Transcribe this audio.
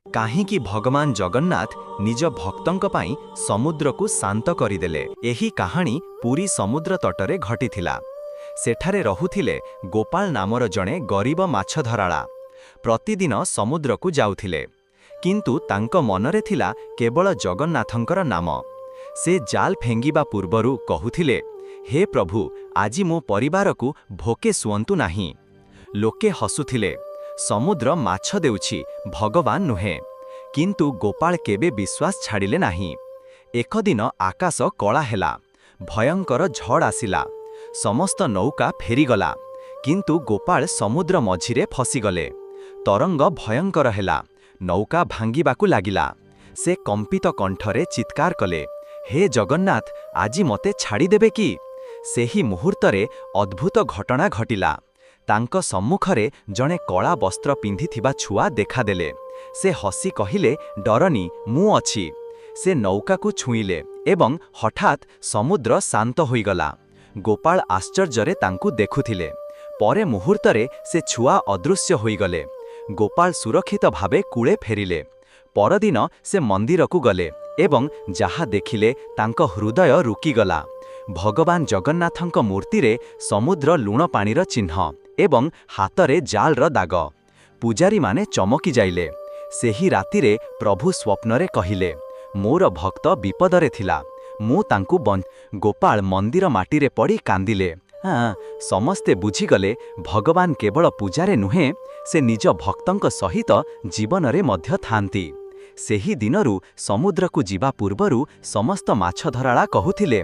କାହିଁକି ଭଗବାନ ଜଗନ୍ନାଥ ନିଜ ଭକ୍ତଙ୍କ ପାଇଁ ସମୁଦ୍ରକୁ ଶାନ୍ତ କରିଦେଲେ। ଏହି କାହାଣୀ ପୁରୀ ସମୁଦ୍ର ତଟରେ ଘଟିଥିଲା। ସେଠାରେ ରହୁଥିଲେ ଗୋପାଳ ନାମର ଜଣେ ଗରିବ ମାଛଧରାଳା। ପ୍ରତିଦିନ ସମୁଦ୍ରକୁ ଯାଉଥିଲେ, କିନ୍ତୁ ତାଙ୍କ ମନରେ ଥିଲା କେବଳ ଜଗନ୍ନାଥଙ୍କର ନାମ। ସେ ଜାଲ ଫେଙ୍ଗିବା ପୂର୍ବରୁ କହୁଥିଲେ, ହେ ପ୍ରଭୁ, ଆଜି ମୋ ପରିବାରକୁ ଭୋକେ ଶୁଅନ୍ତୁ ନାହିଁ। ଲୋକେ ହସୁଥିଲେ, ସମୁଦ୍ର ମାଛ ଦେଉଛି, ଭଗବାନ ନୁହେଁ। କିନ୍ତୁ ଗୋପାଳ କେବେ ବିଶ୍ୱାସ ଛାଡ଼ିଲେ ନାହିଁ। ଏକଦିନ ଆକାଶ କଳା ହେଲା, ଭୟଙ୍କର ଝଡ଼ ଆସିଲା, ସମସ୍ତ ନୌକା ଫେରିଗଲା। କିନ୍ତୁ ଗୋପାଳ ସମୁଦ୍ର ମଝିରେ ଫସିଗଲେ। ତରଙ୍ଗ ଭୟଙ୍କର ହେଲା, ନୌକା ଭାଙ୍ଗିବାକୁ ଲାଗିଲା। ସେ କମ୍ପିତ କଣ୍ଠରେ ଚିତ୍କାର କଲେ, ହେ ଜଗନ୍ନାଥ, ଆଜି ମୋତେ ଛାଡ଼ିଦେବେ କି? ସେହି ମୁହୂର୍ତ୍ତରେ ଅଦ୍ଭୁତ ଘଟଣା ଘଟିଲା। ତାଙ୍କ ସମ୍ମୁଖରେ ଜଣେ କଳା ବସ୍ତ୍ର ପିନ୍ଧିଥିବା ଛୁଆ ଦେଖାଦେଲେ। ସେ ହସି କହିଲେ, ଡରନି, ମୁଁ ଅଛି। ସେ ନୌକାକୁ ଛୁଇଁଲେ ଏବଂ ହଠାତ୍ ସମୁଦ୍ର ଶାନ୍ତ ହୋଇଗଲା। ଗୋପାଳ ଆଶ୍ଚର୍ଯ୍ୟରେ ତାଙ୍କୁ ଦେଖୁଥିଲେ। ପରେ ମୁହୂର୍ତ୍ତରେ ସେ ଛୁଆ ଅଦୃଶ୍ୟ ହୋଇଗଲେ। ଗୋପାଳ ସୁରକ୍ଷିତ ଭାବେ କୂଳେ ଫେରିଲେ। ପରଦିନ ସେ ମନ୍ଦିରକୁ ଗଲେ ଏବଂ ଯାହା ଦେଖିଲେ ତାଙ୍କ ହୃଦୟ ରୁକିଗଲା। ଭଗବାନ ଜଗନ୍ନାଥଙ୍କ ମୂର୍ତ୍ତିରେ ସମୁଦ୍ର ଲୁଣ ପାଣିର ଚିହ୍ନ ଏବଂ ହାତରେ ଜାଲର ଦାଗ। ପୂଜାରୀମାନେ ଚମକି ଯାଇଲେ। ସେହି ରାତିରେ ପ୍ରଭୁ ସ୍ୱପ୍ନରେ କହିଲେ, ମୋର ଭକ୍ତ ବିପଦରେ ଥିଲା, ମୁଁ ତାଙ୍କୁ ଗୋପାଳ ମନ୍ଦିର ମାଟିରେ ପଡ଼ି କାନ୍ଦିଲେ। ସମସ୍ତେ ବୁଝିଗଲେ, ଭଗବାନ କେବଳ ପୂଜାରେ ନୁହେଁ, ସେ ନିଜ ଭକ୍ତଙ୍କ ସହିତ ଜୀବନରେ ମଧ୍ୟ ଥାନ୍ତି। ସେହି ଦିନରୁ ସମୁଦ୍ରକୁ ଯିବା ପୂର୍ବରୁ ସମସ୍ତ ମାଛଧରାଳା କହୁଥିଲେ,